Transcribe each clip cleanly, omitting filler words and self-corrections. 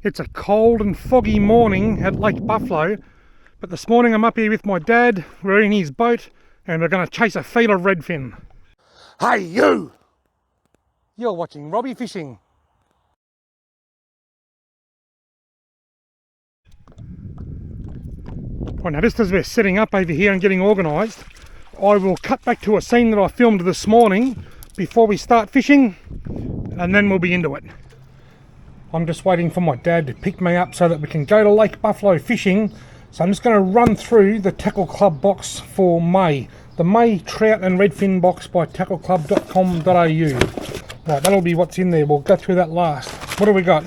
It's a cold and foggy morning at Lake Buffalo, but this morning I'm up here with my dad. We're in his boat and we're going to chase a feeder redfin. Hey you! You're watching Robbie Fishing. Right, now just as we're setting up over here and getting organised, I will cut back to a scene that I filmed this morning before we start fishing, and then we'll be into it. I'm just waiting for my dad to pick me up so that we can go to Lake Buffalo fishing. So I'm just going to run through the Tackle Club box for May. The May Trout and Redfin box by tackleclub.com.au. Right, that'll be what's in there. We'll go through that last. What do we got?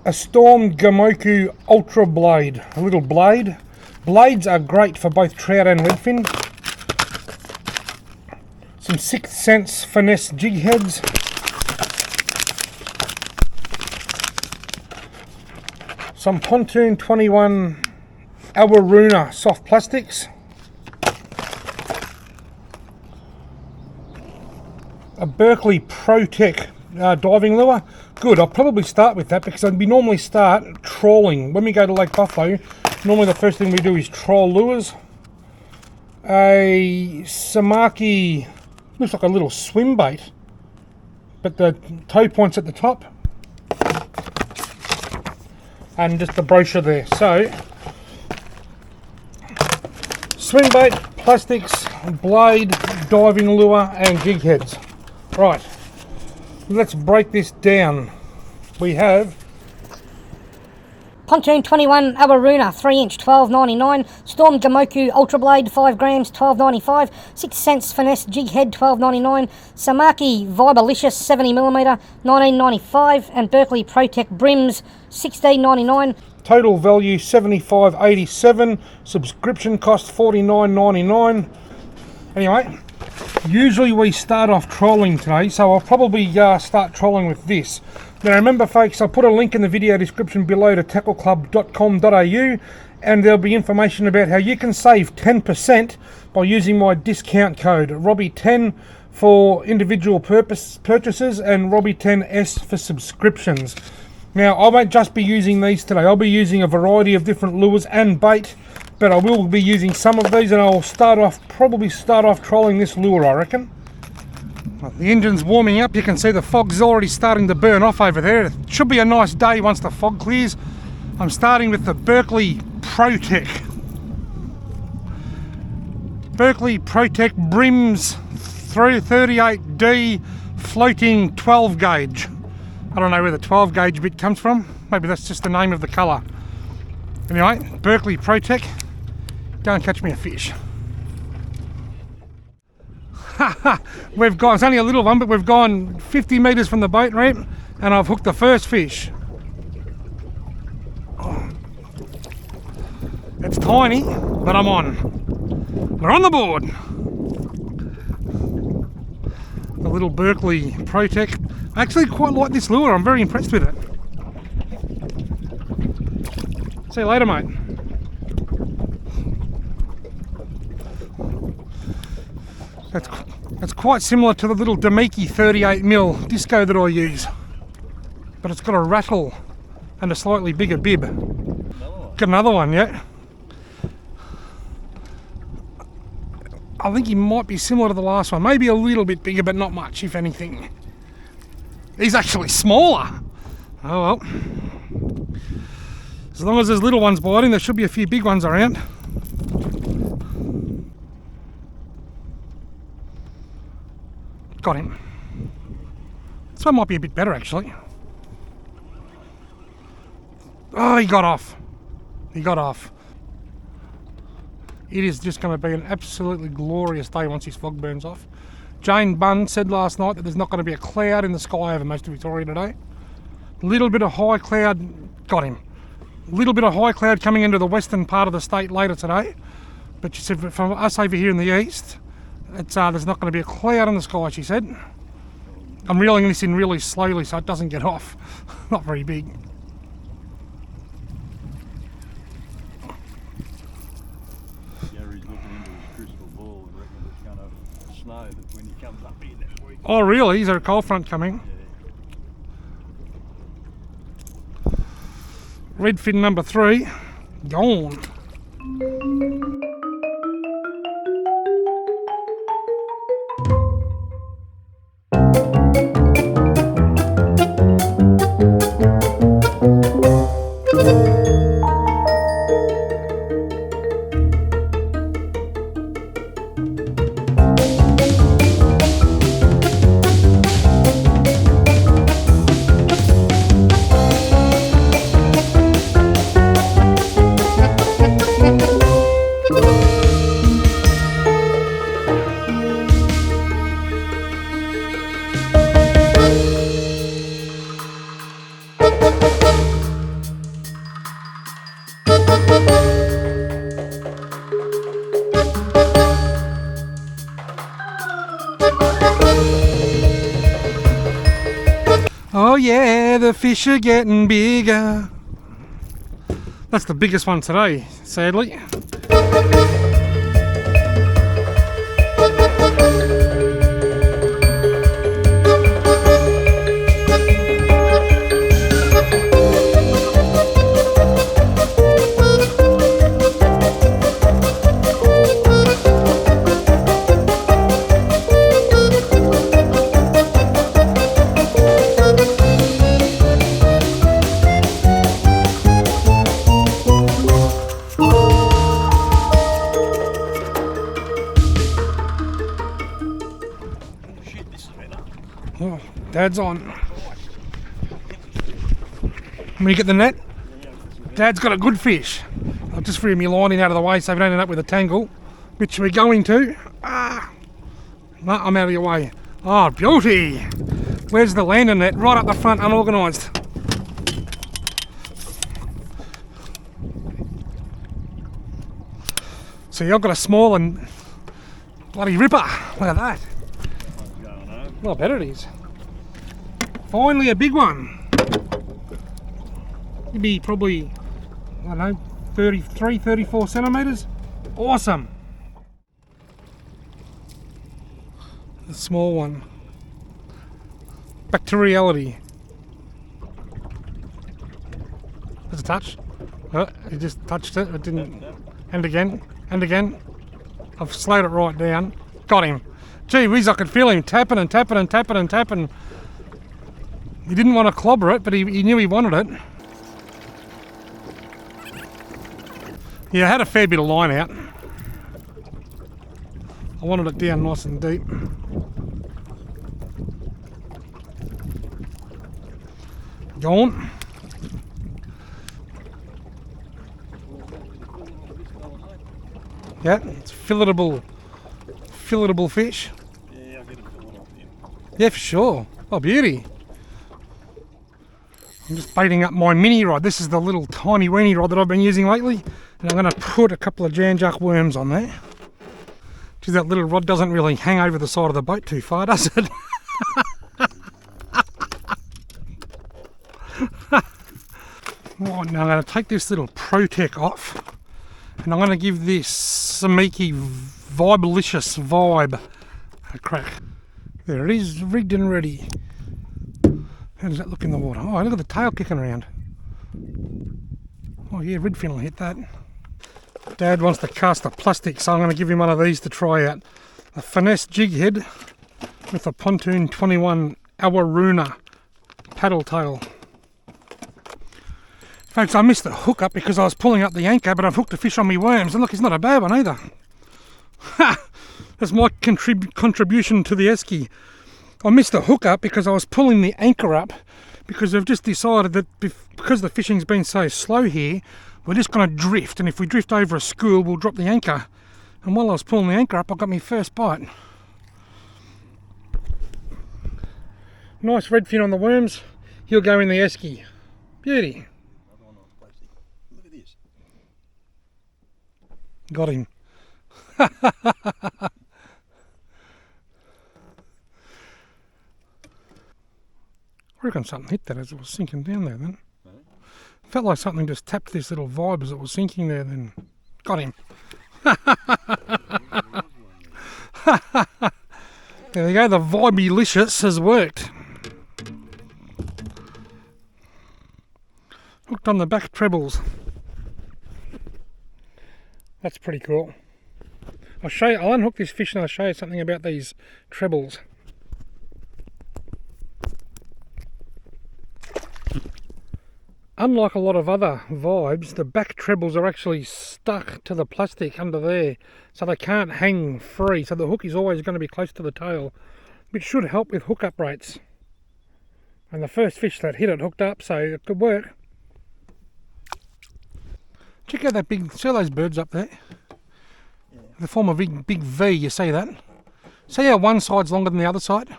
A Storm Gamoku Ultra Blade. A little blade. Blades are great for both trout and redfin. Some 6th Sense finesse jig heads. Some Pontoon 21 Awaruna soft plastics. A Berkeley ProTech diving lure. Good, I'll probably start with that because we normally start trawling. When we go to Lake Buffalo, normally the first thing we do is trawl lures. A Samaki, looks like a little swim bait, but the toe point's at the top. And just the brochure there. So, swim bait, plastics, blade, diving lure and jig heads. Right, let's break this down. We have Pontoon 21 Awaruna 3-inch $12.99, Storm Gamoku Ultra Blade 5 grams $12.95, 6th Sense Finesse Jig Head $12.99, Samaki Vibalicious 70mm $19.95, and Berkeley ProTech Brims $16.99. total value $75.87, subscription cost $49.99. Anyway, usually we start off trolling today, so I'll probably start trolling with this. Now remember folks, I'll put a link in the video description below to tackleclub.com.au, and there'll be information about how you can save 10% by using my discount code Robbie10 for individual purchases and Robbie10S for subscriptions. Now I won't just be using these today, I'll be using a variety of different lures and bait, but I will be using some of these, and I'll probably start off trolling this lure, I reckon. Well, the engine's warming up. You can see the fog's already starting to burn off over there. It should be a nice day once the fog clears. I'm starting with the Berkeley ProTech. Berkeley ProTech Brims 38D floating 12 gauge. I don't know where the 12 gauge bit comes from. Maybe that's just the name of the colour. Anyway, Berkeley ProTech. Go and catch me a fish. We've gone, it's only a little one, but we've gone 50 metres from the boat ramp and I've hooked the first fish. Oh. It's tiny, but I'm on. We're on the board. The little Berkeley ProTech. I actually quite like this lure, I'm very impressed with it. See you later, mate. It's quite similar to the little Damiki 38mm disco that I use, but it's got a rattle and a slightly bigger bib. Got another one, yeah. I think he might be similar to the last one, maybe a little bit bigger, but not much, if anything. He's actually smaller. Oh well. As long as there's little ones biting, there should be a few big ones around. Got him. This one might be a bit better actually. Oh, he got off. He got off. It is just going to be an absolutely glorious day once this fog burns off. Jane Bunn said last night that there's not going to be a cloud in the sky over most of Victoria today. A little bit of high cloud, got him. A little bit of high cloud coming into the western part of the state later today. But she said from us over here in the east, there's not going to be a cloud in the sky, she said. I'm reeling this in really slowly so it doesn't get off. Not very big. Gary's looking into his crystal ball and reckons it's going to snow when he comes up here next week. Oh really? Is there a cold front coming? Redfin number 3, gone. Oh yeah, the fish are getting bigger. That's the biggest one today, sadly. Oh, Dad's on. When you get the net, Dad's got a good fish. I'll just free my lining out of the way so we don't end up with a tangle, which we're going to. No, I'm out of your way. Oh, beauty! Where's the landing net? Right up the front, unorganised. See, I've got a small and bloody ripper. Look at that. Well, I bet it is. Finally a big one. It'd be probably, I don't know, 33, 34 centimetres. Awesome. The small one. Back to reality. There's a touch. Oh, you just touched it. It didn't. And again. And again. I've slowed it right down. Got him. Gee whiz, I could feel him tapping and tapping and tapping and tapping. He didn't want to clobber it, but he knew he wanted it. Yeah, I had a fair bit of line out. I wanted it down nice and deep. Go on. Yeah, it's filletable fish. Yeah, I'll get a fillet off him. Yeah, for sure. Oh, beauty. I'm just baiting up my mini rod. This is the little tiny weenie rod that I've been using lately. And I'm going to put a couple of Jan-Juck worms on there. Geez, that little rod doesn't really hang over the side of the boat too far, does it? Right, now I'm going to take this little Protec off. And I'm going to give this Samiki Vibelicious Vibe a crack. There it is, rigged and ready. How does that look in the water? Oh, look at the tail kicking around. Oh yeah, redfin will hit that. Dad wants to cast a plastic, so I'm going to give him one of these to try out. A finesse jig head with a Pontoon 21 Awaruna paddle tail. Folks, I missed the hook up because I was pulling up the anchor, but I've hooked a fish on me worms, and look, it's not a bad one either. Ha! That's my contribution to the esky. I missed the hook up because I was pulling the anchor up, because I've just decided that because the fishing's been so slow here, we're just going to drift, and if we drift over a school, we'll drop the anchor. And while I was pulling the anchor up, I got my first bite. Nice redfin on the worms. He'll go in the esky. Beauty. Look at this. Got him. I reckon something hit that as it was sinking down there then. Felt like something just tapped this little vibe as it was sinking there then. Got him. There we go, the Vibelicious has worked. Hooked on the back trebles. That's pretty cool. I'll unhook this fish and I'll show you something about these trebles. Unlike a lot of other vibes, the back trebles are actually stuck to the plastic under there, so they can't hang free, so the hook is always going to be close to the tail, which should help with hook up rates. And the first fish that hit it hooked up, so it could work. Check out that big, see those birds up there? Yeah. They form a big V, you see that? See how one side's longer than the other side?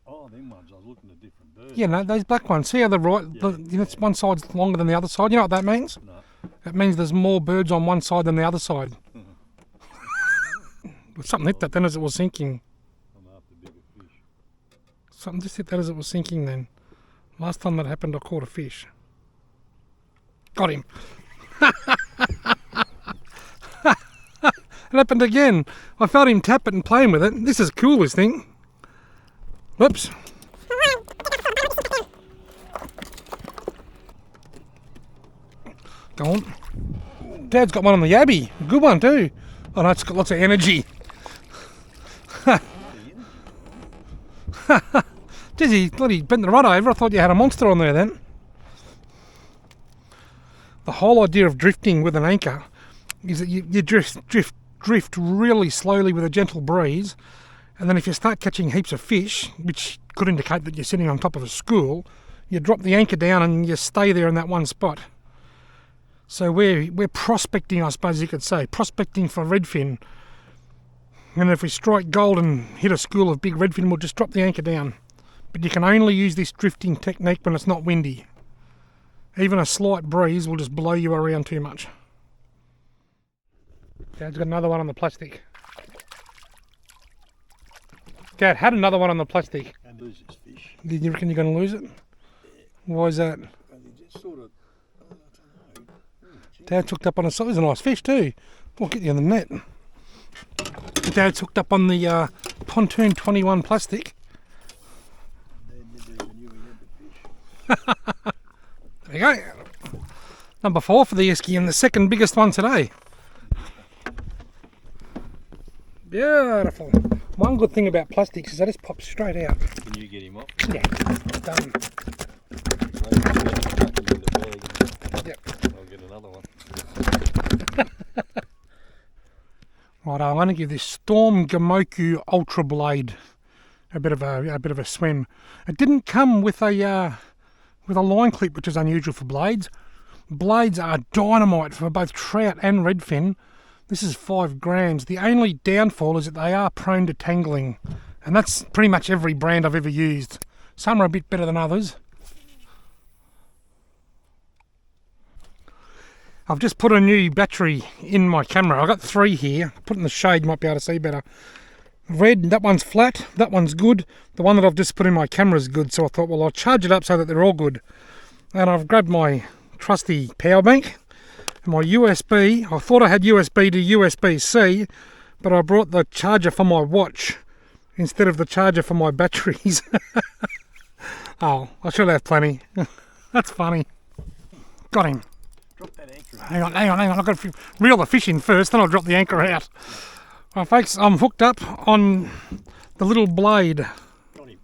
Oh, them ones, I was looking at different birds. Yeah, no, those black ones. See how one side's longer than the other side? You know what that means? No. It means there's more birds on one side than the other side. Something hit that then as it was sinking. I'm after bigger fish. Something just hit that as it was sinking then. Last time that happened, I caught a fish. Got him. It happened again. I felt him tap it and playing with it. This is cool, this thing. Whoops. Go on. Dad's got one on the yabby. A good one too. Oh no, it's got lots of energy. Jeez, he bloody bent the rod over. I thought you had a monster on there then. The whole idea of drifting with an anchor is that you drift really slowly with a gentle breeze, and then if you start catching heaps of fish, which could indicate that you're sitting on top of a school, you drop the anchor down and you stay there in that one spot. So we're prospecting, I suppose you could say, prospecting for redfin. And if we strike gold and hit a school of big redfin, we'll just drop the anchor down. But you can only use this drifting technique when it's not windy. Even a slight breeze will just blow you around too much. Dad's got another one on the plastic. Dad had another one on the plastic. And lose this fish. Did you reckon you're going to lose it? Why is that? And he just sort of, I don't know. Dad's hooked up on a nice fish too. We'll get you on the net. Dad's hooked up on the pontoon 21 plastic. Dad never even knew he had the fish. There you go. Number 4 for the esky and the second biggest one today. Beautiful. One good thing about plastics is they just pop straight out. Can you get him off? Yeah, done. Yep. I'll get another one. Right, I'm going to give this Storm Gamoku Ultra Blade a bit of a swim. It didn't come with a line clip, which is unusual for blades. Blades are dynamite for both trout and redfin. This is 5 grams. The only downfall is that they are prone to tangling, and that's pretty much every brand I've ever used. Some are a bit better than others. I've just put a new battery in my camera. I've got 3 here. Put it in the shade, you might be able to see better. Red, that one's flat, that one's good. The one that I've just put in my camera is good, so I thought, well, I'll charge it up so that they're all good. And I've grabbed my trusty power bank and my USB. I thought I had USB to USB-C, but I brought the charger for my watch instead of the charger for my batteries. Oh, I should have plenty. That's funny. Got him. Drop that anchor. Hang on. I've got to reel the fish in first, then I'll drop the anchor out. Well, folks, I'm hooked up on the little blade. Got him.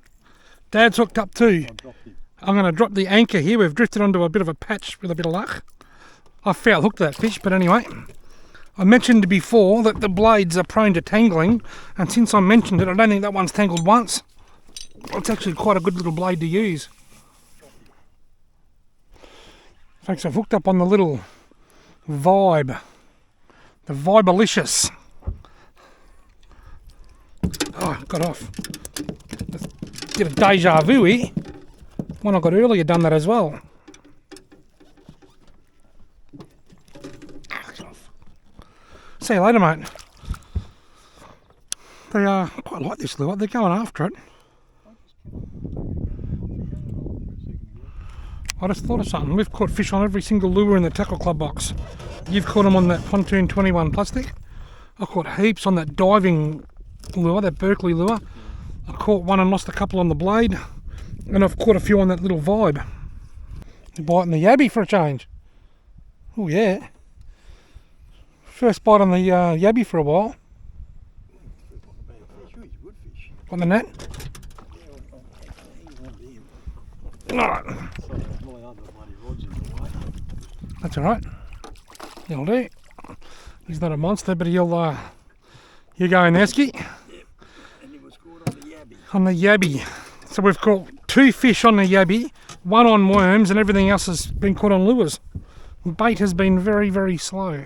Dad's hooked up too. I dropped him. I'm going to drop the anchor here. We've drifted onto a bit of a patch with a bit of luck. I foul hooked that fish, but anyway. I mentioned before that the blades are prone to tangling, and since I mentioned it, I don't think that one's tangled once. It's actually quite a good little blade to use. Folks, I've hooked up on the little Vibe. The Vibalicious. Oh, got off. Let's get a deja vu here. One I got earlier done that as well. See you later, mate. They quite like this lure. They're going after it. I just thought of something. We've caught fish on every single lure in the tackle club box. You've caught them on that pontoon 21 plastic. I caught heaps on that diving lure, that Berkeley lure. I caught one and lost a couple on the blade, and I've caught a few on that little Vibe. You're biting the yabby for a change. Oh yeah. First bite on the yabby for a while. On the net. Alright. That's alright. He'll do. He's not a monster, but he'll you go in there, Ski. And it was caught on the yabby. On the yabby. So we've caught 2 fish on the yabby, 1 on worms, and everything else has been caught on lures. Bait has been very, very slow.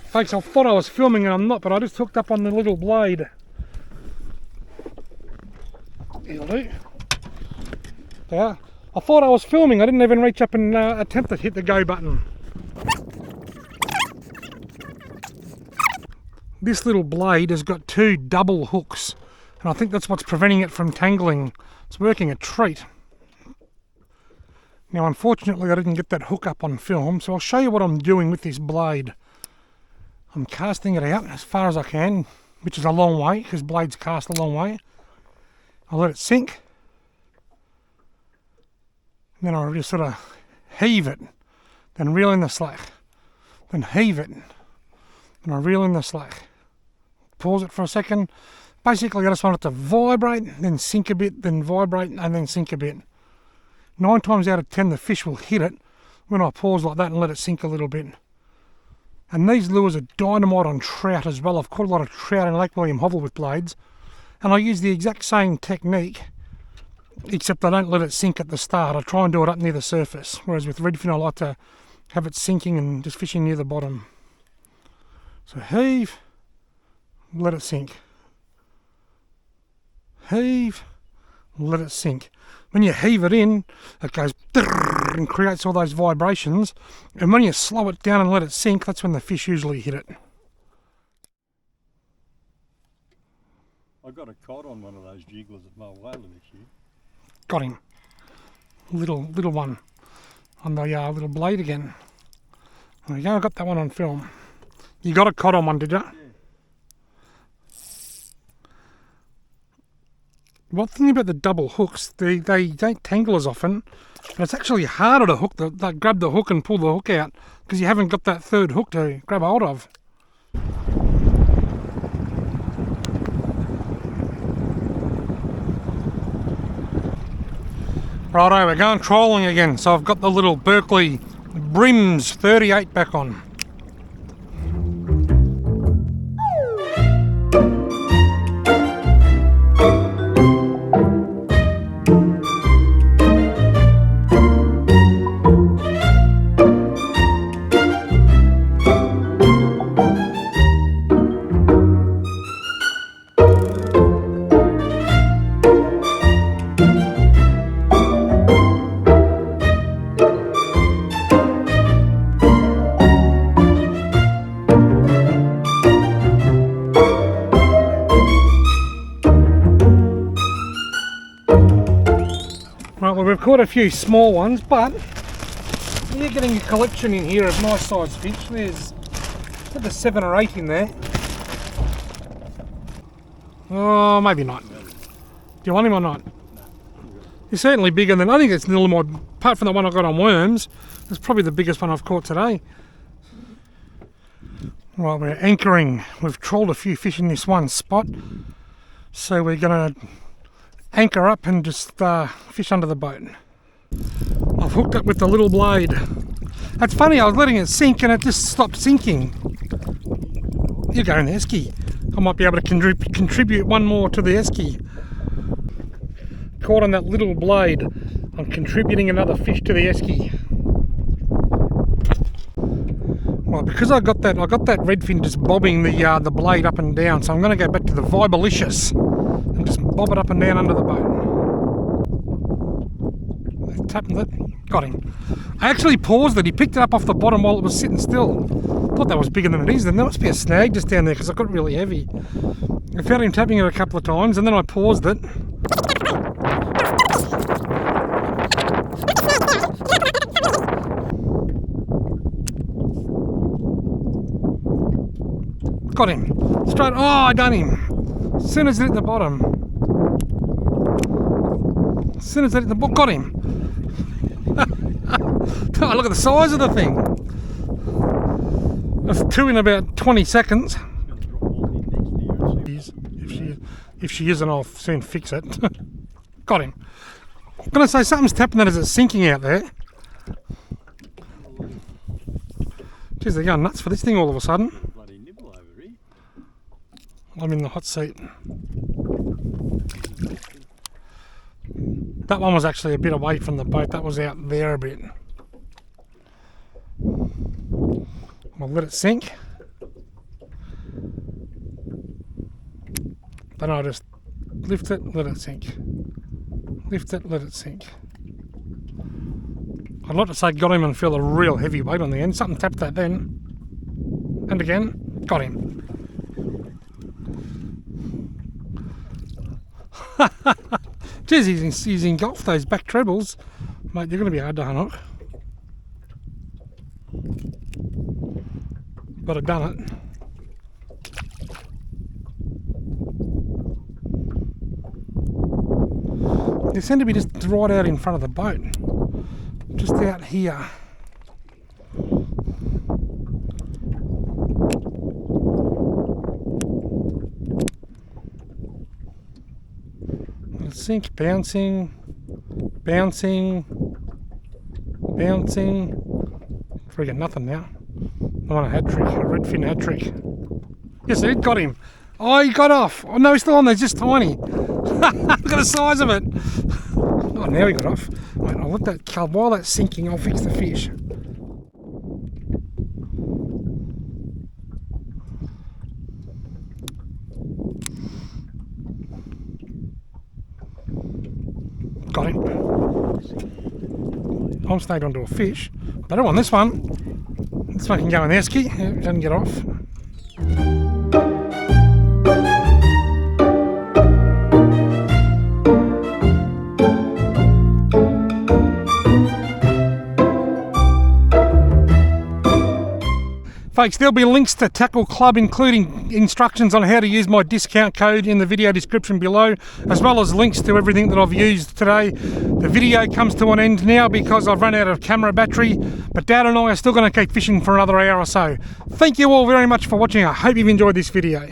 Folks, I thought I was filming and I'm not, but I just hooked up on the little blade. It'll do. Yeah. I thought I was filming, I didn't even reach up and attempt to hit the go button. This little blade has got 2 double hooks, and I think that's what's preventing it from tangling. It's working a treat. Now unfortunately I didn't get that hook up on film, so I'll show you what I'm doing with this blade. I'm casting it out as far as I can, which is a long way, because blades cast a long way. I'll let it sink. And then I'll just sort of heave it, then reel in the slack, then heave it, and I reel in the slack. Pause it for a second. Basically I just want it to vibrate, then sink a bit, then vibrate, and then sink a bit. 9 times out of 10 the fish will hit it when I pause like that and let it sink a little bit. And these lures are dynamite on trout as well. I've caught a lot of trout in Lake William Hovell with blades, and I use the exact same technique, except I don't let it sink at the start. I try and do it up near the surface, whereas with redfin I like to have it sinking and just fishing near the bottom. So heave, let it sink. Heave, let it sink. When you heave it in, it goes and creates all those vibrations, and when you slow it down and let it sink, that's when the fish usually hit it. I got a cod on one of those jigglers at Mulwala this year. Got him. Little one on the little blade again. There you go, I got that one on film. You got a cod on one, did you? Yeah. One thing about the double hooks, they don't tangle as often, and it's actually harder to hook grab the hook and pull the hook out because you haven't got that third hook to grab hold of. Righto, we're going trolling again, so I've got the little Berkeley Brims 38 back on. Right, well, we've caught a few small ones, but you're getting a collection in here of nice sized fish. There's a 7 or 8 in there. Oh, maybe not. Do you want him or not? He's certainly bigger than, I think it's a little more, apart from the one I got on worms, it's probably the biggest one I've caught today. Right, we're anchoring. We've trolled a few fish in this one spot, so we're going to anchor up and just fish under the boat. I've hooked up with the little blade. That's funny, I was letting it sink and it just stopped sinking. You're going esky. I might be able to contribute one more to the esky. Caught on that little blade. I'm contributing another fish to the esky. Well, because I got that redfin just bobbing the blade up and down, so I'm going to go back to the Vibalicious and just bob it up and down under the boat. Tapping it, got him. I actually paused it. He picked it up off the bottom while it was sitting still. Thought that was bigger than it is. Then there must be a snag just down there because it got really heavy. I found him tapping it a couple of times and then I paused it. Got him. Straight. Oh, I done him. As soon as it hit the bottom. As soon as it hit the bottom. Got him. Oh, look at the size of the thing. That's 2 in about 20 seconds. If she isn't, I'll soon fix it. Got him. I'm going to say something's tapping that as it's sinking out there. Jeez, they're going nuts for this thing all of a sudden. I'm in the hot seat. That one was actually a bit away from the boat. That was out there a bit. I'll let it sink. Then I'll just lift it, let it sink. Lift it, let it sink. I'd like to say got him and feel a real heavy weight on the end. Something tapped that then. And again, got him. Jeez, he's engulfed those back trebles. Mate, they're going to be hard to unhook. But I've done it. They seem to be just right out in front of the boat. Just out here. Sink, bouncing, bouncing, bouncing. Friggin' nothing now. I want a hat trick, a redfin hat trick. Yes, it got him. Oh, he got off. Oh no, he's still on there, just tiny. Look at the size of it. Oh, now he got off. Wait, I'll let that cub, while that's sinking, I'll fix the fish. Got him. I'm stayed onto a fish. But I don't want this one. This one can go in the esky. It doesn't get off. Folks, there'll be links to Tackle Club, including instructions on how to use my discount code in the video description below, as well as links to everything that I've used today. The video comes to an end now because I've run out of camera battery, but Dad and I are still going to keep fishing for another hour or so. Thank you all very much for watching. I hope you've enjoyed this video.